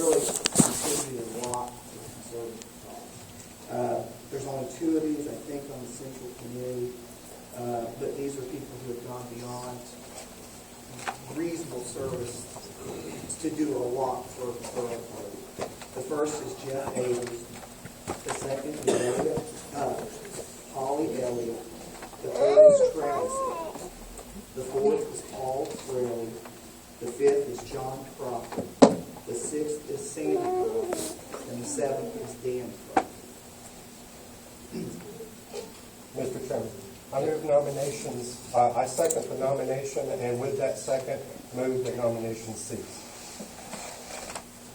really contributed a lot to the conservative cause. There's only 2 of these, I think, on the central committee, but these are people who have gone beyond reasonable service to do a lot for our party. The first is Jeff Hayes. The second is Holly Elliott. The third is Travis. The fourth is Paul Fraley. The fifth is John Crawford. The sixth is Sandy Crawford. And the seventh is Dan Crawford. Mr. Chairman, I move nominations. I second the nomination, and with that second, move the nomination cease.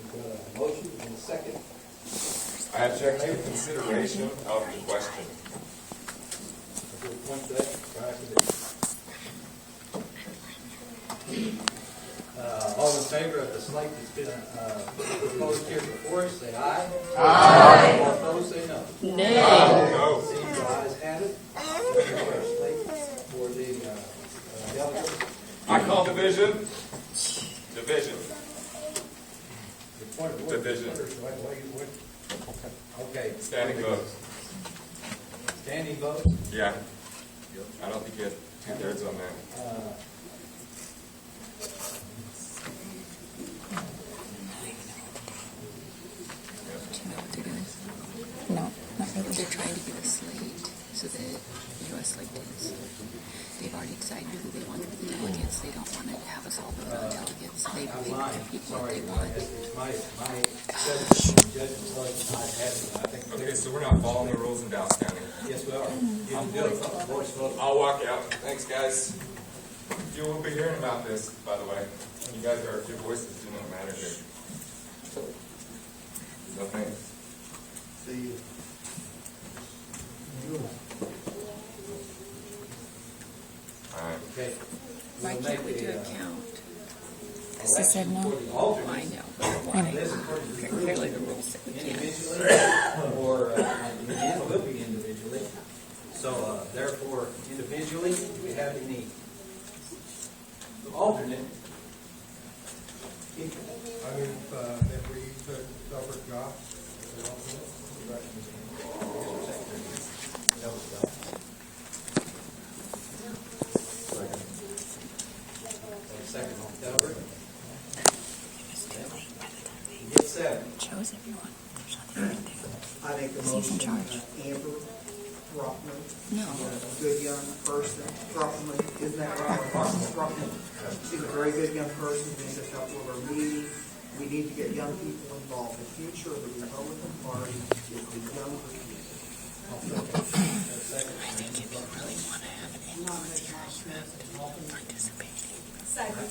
We've got a motion and a second. I object to consideration of the question. I'll give a point to that prior to this. All in favor of the slate that's been proposed here before us, say aye. Aye. All opposed, say no. Nay. No. Seems the ayes have it. For the delegates. I call division. Division. The point of order. Division. Okay. Standing votes. Standing vote. Yeah. I don't think you had 2/3 on that. No, not really. They're trying to get a slate so that slate is. They've already decided who they want to be the delegates. They don't want to have us all vote on delegates. They pick the people that they want. My judgment was I think. Okay, so we're not following the rules in Dallas County. Yes, we are. You can do a voice vote. I'll walk out. Thanks, guys. You will be hearing about this, by the way. You guys are, your voices do not matter here. No thanks. See you. All right. Okay. Why We'll can't we make do a, a count? election said no. for the I alternates. know. This according to the Clearly the rules say we can't. individually, or it will be individually. So therefore, individually, do we have any alternate? I move that we put Albert Goff as an alternate. That was done. Second on Delbert. You get 7. Chose everyone. There's nothing we can do. I make the He's in motion, charge. Amber Rockman, No. a good young person. Rockman, isn't that right? Rockman. She's a very good young person, been to a couple of our meetings. We need to get young people involved. The future of the Republican Party is the younger people. I think if you really want to have an influence here, you have to participate. Second.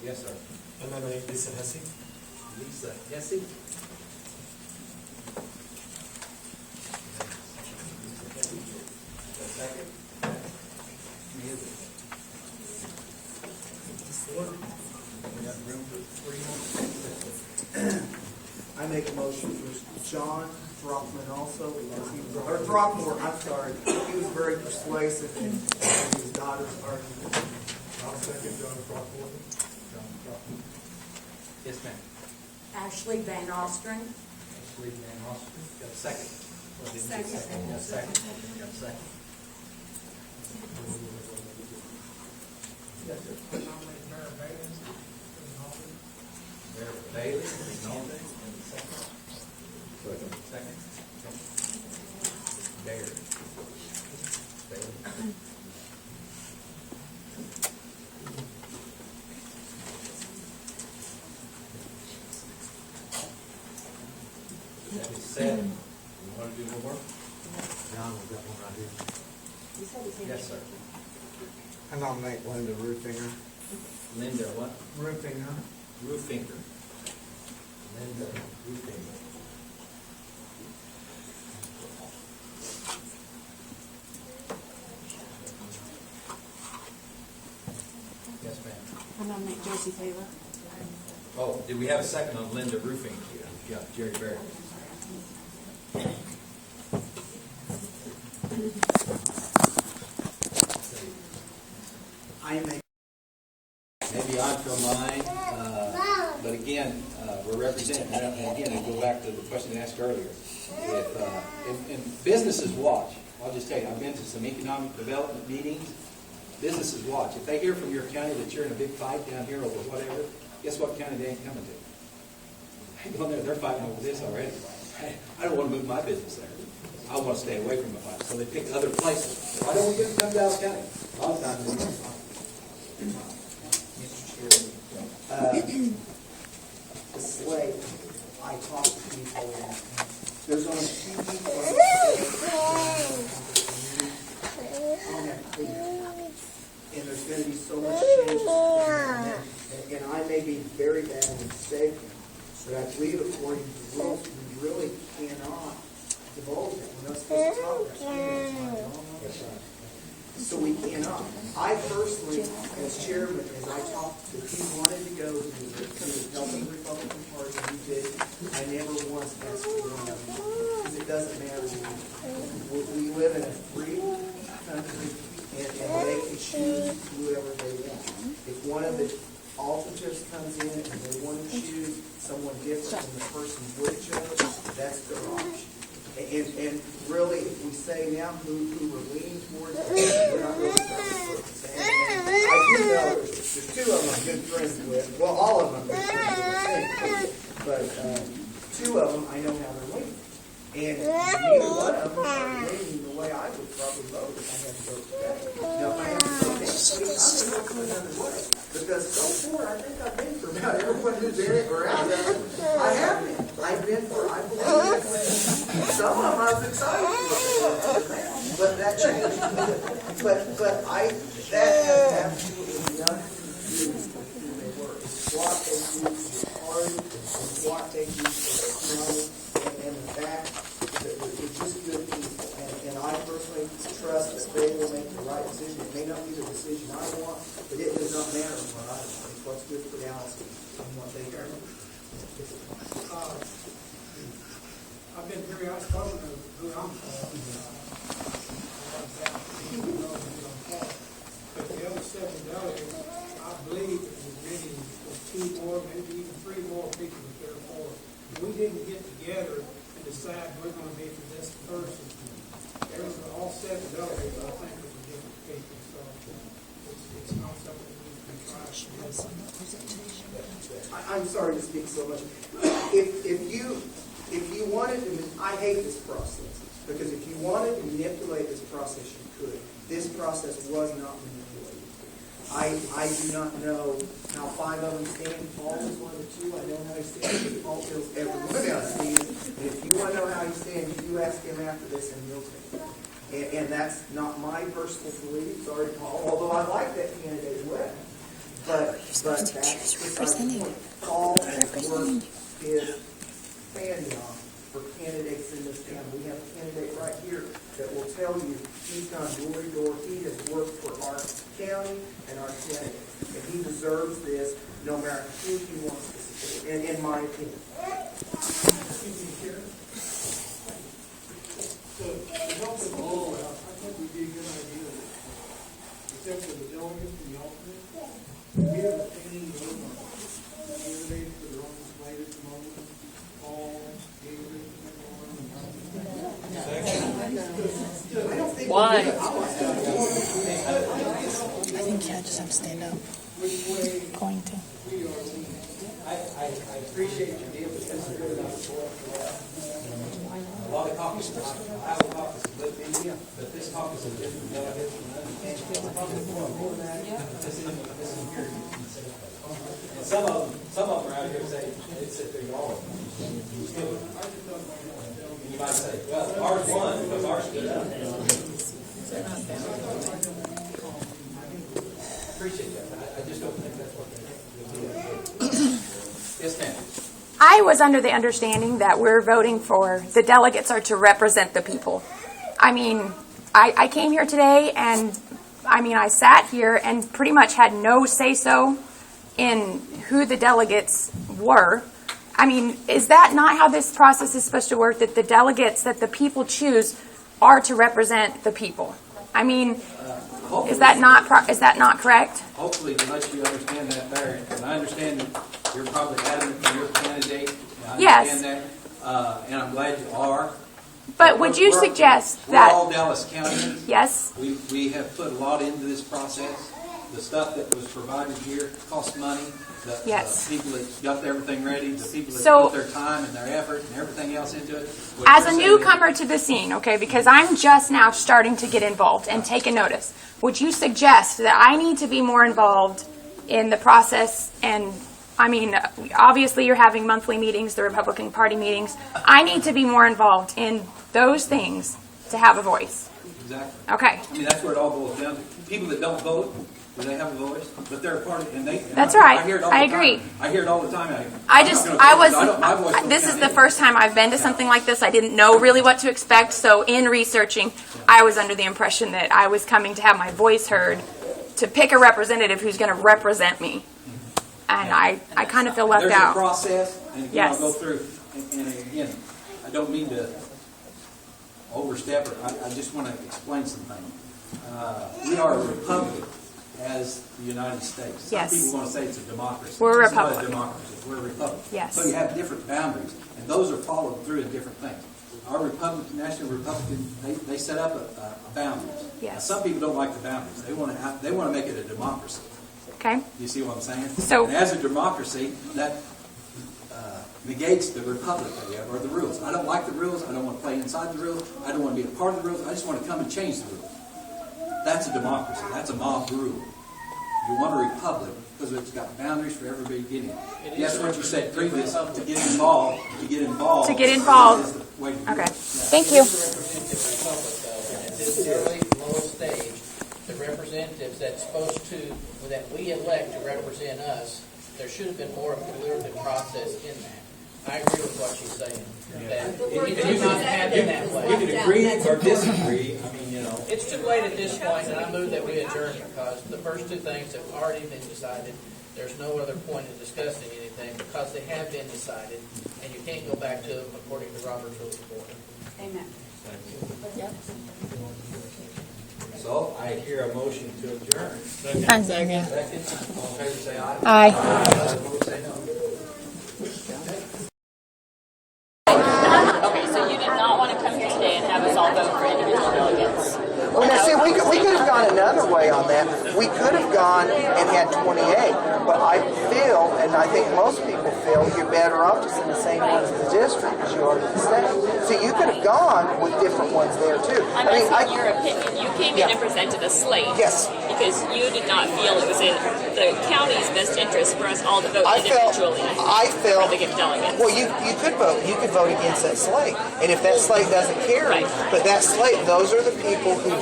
Yes, sir. I nominate Lisa Hesse. Lisa Hesse. Second. We got room for 3 more. I make a motion for John Throckmorton also, because he was, or Throckmorton, I'm sorry, he was very persuasive in his daughter's argument. I'll second John Throckmorton. Yes, ma'am. Ashley Van Ostring. Ashley Van Oster. Got a second? Second. Got a second? Got a second? Yes, sir. Mayor Bailey, is an alternate, and the second. Second. Bailey. Bailey. That is 7. You want to do one more? John, we've got one right here. Yes, sir. I nominate Linda Roofinger. Linda what? Roofinger. Roofinger. Linda Roofinger. Yes, ma'am. I nominate Josie Taylor. Oh, did we have a second on Linda Roofing? Yeah, Jerry Barrett. I make Maybe I'm from mine, but again, we're represented. And again, I go back to the question asked earlier. If businesses watch, I'll just tell you, I've been to some economic development meetings. Businesses watch. If they hear from your county that you're in a big fight down here over whatever, guess what county they ain't coming to? They go there, they're fighting over this already. I don't want to move my business there. I want to stay away from the fight. So they pick other places. Why don't we get to come to Dallas County? A lot of times. the slate, I talk to people, and there's only 2 people on the state, and there's going to be so much change. And I may be very badly mistaken, but I believe according to the rules, we really cannot divulge it. We're not supposed to talk about it. So we cannot. I personally, as chairman, as I talked, if he wanted to go to help the Republican Party, he did. I never once asked for one of them, because it doesn't matter. We live in a free country, and they can choose whoever they want. If one of the alternatives comes in and they want to choose someone different than the person would chose, that's their option. And really, if we say now who we're leaning towards, we're not really saying. And I do know there's 2 of them I'm good friends with. Well, all of them I'm good friends with, but 2 of them I know how they're leaning. And neither one of them are leaning the way I would probably vote if I had to vote today. Now, if I had to vote next week, I'm going to vote for another way. Because so far, I think I've been for about everyone who's in it or out of it. I have been. I've been for, I believe some of them I was excited for, but that changed. But that has absolutely nothing to do with who they were. It's what they do for the party, it's what they do for the money, and the fact that it's just good people. And I personally trust that they will make the right decision. It may not be the decision I want, but it does not matter what I want. It's what's good for Dallas and what they do. I've been spoken of who I'm for. But the other 7 delegates, I believe it was maybe 2 more, maybe even 3 more people that they're for. We didn't get together and decide we're going to be for this person. There was all 7 delegates, I think, it was different people. So it's not something we can try to do. I'm sorry to speak so much. If you wanted to, I hate this process, because if you wanted to manipulate this process, you could. This process was not manipulated. I do not know how 5 of them stand. Paul is one of the 2. I know how he stands, because Paul tells everyone else stands. And if you want to know how he stands, you ask him after this, and he'll tell you. And that's not my personal belief. Sorry, Paul, although I like that candidate well. But that's precisely what Paul has worked his fanny on for candidates in this town. We have a candidate right here that will tell you he's gone door to door. He has worked for our county and our candidates. And he deserves this no matter who he wants to support, in my opinion. So, to help us all out, I think would be a good idea, except for the delegates and the alternate, give a standing vote on candidates that are on the slate at the moment. Paul, David, Why? I think you just have to stand up. Going to. I appreciate your deal, but this is really not a lot of caucuses, Iowa caucus is lit media, but this caucus is different delegates from that. This is here. And some of them are out here saying, they sit there all. And you might say, well, ours won because ours stood up. Appreciate that. I just don't think that's what they do. Yes, ma'am. I was under the understanding that we're voting for the delegates are to represent the people. I mean, I came here today and I sat here and pretty much had no say-so in who the delegates were. I mean, is that not how this process is supposed to work? That the delegates that the people choose are to represent the people. I mean, Hopefully- is that not correct? Hopefully, to let you understand that better, and I understand that you're probably adamant for your candidate. And I Yes. understand that, and I'm glad you are. But would you We're- suggest we're that? all Dallas County. Yes. We have put a lot into this process. The stuff that was provided here cost money. Yes. The people that got everything ready, the people that So- put their time and their effort and everything else into it. what As you're a saying newcomer to the scene, okay, because I'm just now starting to get involved and take a notice, would you suggest that I need to be more involved in the process? And I mean, obviously you're having monthly meetings, the Republican Party meetings. I need to be more involved in those things to have a voice. Exactly. Okay. I mean, that's where it all boils down to. People that don't vote, do they have a voice? But they're a part of, and they. That's I right. hear it all I the time. agree. I hear it all the time. This is the first time I've been to something like this. I didn't know really what to expect. So in researching, I was under the impression that I was coming to have my voice heard, to pick a representative who's going to represent me. And I kind of feel left There's out. a process, and again, Yes. I'll go through, and again, I don't mean to overstep it. I just want to explain something. We are a republic as the United States. Yes. Some people want to say it's a democracy. We're a It's not republic. a democracy. We're a republic. Yes. So you have different boundaries, and those are followed through in different things. Our National Republican, they set up a boundaries. Yes. Now, some people don't like the boundaries. They want to make it a democracy. Okay. You see what I'm saying? So- and as a democracy, that negates the republic or the rules. I don't like the rules. I don't want to play inside the rules. I don't want to be a part of the rules. I just want to come and change the rules. That's a democracy. That's a mob rule. You want a republic because it's got boundaries for everybody to get in. That's what you said previous. To get involved. To get involved. To get involved. Is the way to do Okay. it. Thank you. Representative republic, though, at this early, low stage, the representatives that's supposed to, that we elect to represent us, there should have been more of a deliberative process in that. I agree with what she's saying, that it did not happen that way. We could agree or disagree, I mean, you know. It's too late at this point, and I move that we adjourn because the first two things have already been decided. There's no other point in discussing anything because they have been decided, and you can't go back to them according to Robert's Rules of Order. Amen. So I hear a motion to adjourn. Second. Second, all in favor say aye. Aye. Opposed say no. Okay, so you did not want to come here today and have us all vote for individual delegates. Well, now, see, we could have gone another way on that. We could have gone and had 28, but I feel, and I think most people feel, you're better off just in the same ones in the district as you are in the state. So you could have gone with different ones there, too. I'm asking your opinion. You came in and presented a slate. Yes. Because you did not feel it was in the county's best interest for us all to vote I felt, individually I for the delegates. well, you could vote. You could vote against that slate. And if that slate doesn't carry, but that slate, those are the people who,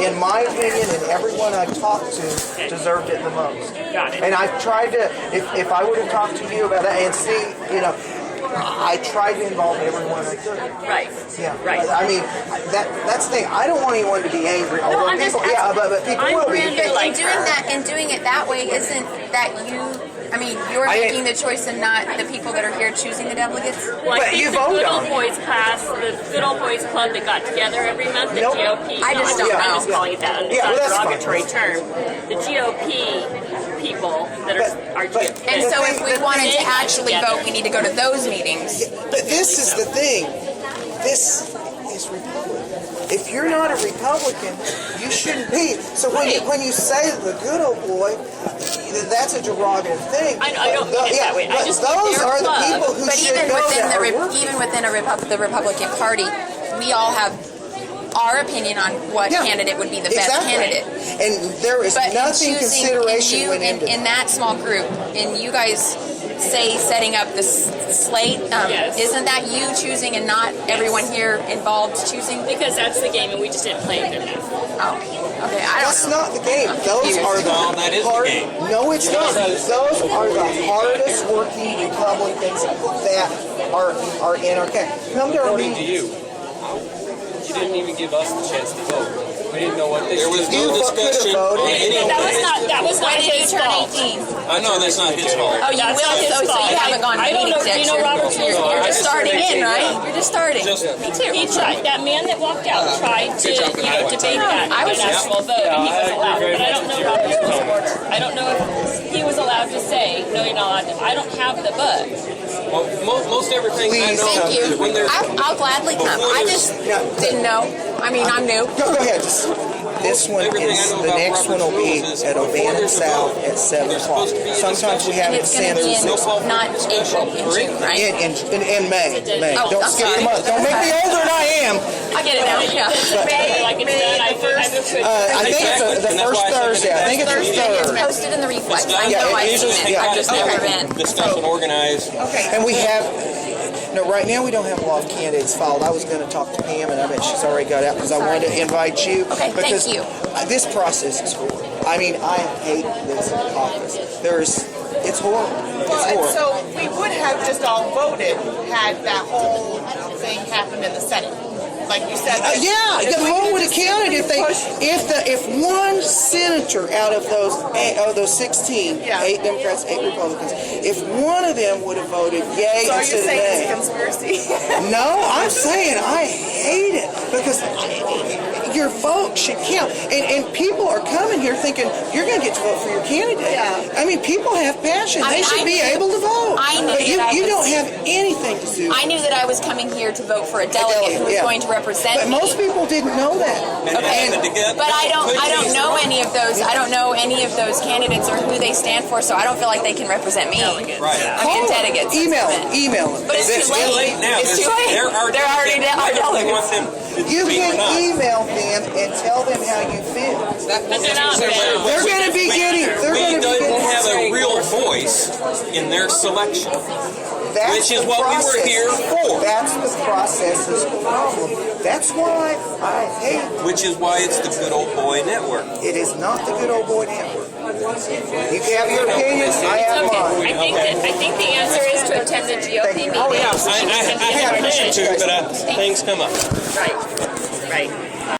in my opinion, and everyone I've talked to, deserved it the most. Got it. And I've tried to, if I would have talked to you about that and see, you know, I tried to involve everyone I could. Right. Yeah. Right. I mean, that's the thing. I don't want anyone to be angry. No, Although I'm just people, yeah, but people I'm will be. really like And doing it that way, isn't that you? I mean, you're making the choice and not the people that are here choosing the delegates. Well, I But think you the voted Good on Old it. Boys class, the Good Old Boys Club that got together every month, the Nope. GOP. I just don't I'm know. just calling it that. It's Yeah, not well, a that's derogatory fine. term. The GOP people that are GOP. And so if we wanted to actually together. vote, we need to go to those meetings. But this is the thing. This is Republican. If you're not a Republican, you shouldn't be. So when you say the good old boy, that's a derogative thing. I don't mean it that way. I But just those their are the club. people who But should even go within there. the Republican Party, we all have our opinion on what candidate would be the best candidate. And there is But nothing consideration went into in that small group, and you guys say setting up this slate, Yes. isn't that you choosing and not everyone here involved choosing? Because that's the game, and we just didn't play it good enough. Oh, okay. I don't That's know. not the game. Those are the that is the hard. game. No, it's not. Those are the hardest working Republicans that are in our country. Come to our According to meetings. you. didn't even give us the chance to vote. We didn't know what they There was no discussion on any of That was not When did you his turn fault. 18? I know that's not his fault. Oh, you That's not his will, so fault. you haven't gone to I don't know, meetings yet. do you know Robert's rules? You're I just just starting turned 18, in, right? yeah. You're just starting. Me too. He tried, that man that walked out tried to, debate that I by was an just- actual vote, and he was allowed. But I don't know Robert's rules of order. I don't know if he was allowed to say, no, you're not allowed to. I don't have the book. Well, most everything I know. Thank you. When there's I'll gladly come. I just didn't know. I mean, I'm new. Go ahead. This one is, the next one will be at O'Bannon South at 7 o'clock. Sometimes we have And it it's going to be in, not April, in June, right? in May. Oh, Don't I'm skip sorry. the month. Don't make me older than I am. I get it now, yeah. Like it's done, I moved to I think it's the first Thursday. I think it's the It's third. posted in the reflex. I Yeah, know I've it seen usually it. I've just never been. Discussion organized. And we have, no, right now we don't have a lot of candidates filed. I was going to talk to Pam, and I bet she's already got out because I wanted to invite you. Okay, thank because you. This process is horrible. I mean, I hate this caucus. It's horrible. It's horrible. So we would have just all voted had that whole thing happened in the Senate. Like you said. Yeah, the vote would have counted if one senator out of those 16, 8 Democrats, 8 Republicans, if one of them would have voted yay So instead of you're saying nay. it's a conspiracy? No, I'm saying I hate it because your vote should count. And people are coming here thinking you're going to get to vote for your candidate. Yeah. I mean, people have passion. They should be able to vote. I knew but that you don't have anything to do. I knew that I was coming here to vote for a delegate who was going to represent But me. most people didn't know that. But I don't know any of those. I don't know any of those candidates or who they stand for, so I don't feel like they can represent me. Right. I mean, delegates. Email them. But it's too late. now. It's too late. They're already delegates. You can email them and tell them how you feel. But they're not. They're going to be getting. We don't have a real voice in their selection. Which is what we were here for. That's the process's problem. That's why I hate it. Which is why it's the Good Old Boy Network. It is not the Good Old Boy Network. You can have your opinion. I have mine. I think the answer is to attend the GOP meeting. Oh, yeah. I have planned to, but things come up. Right.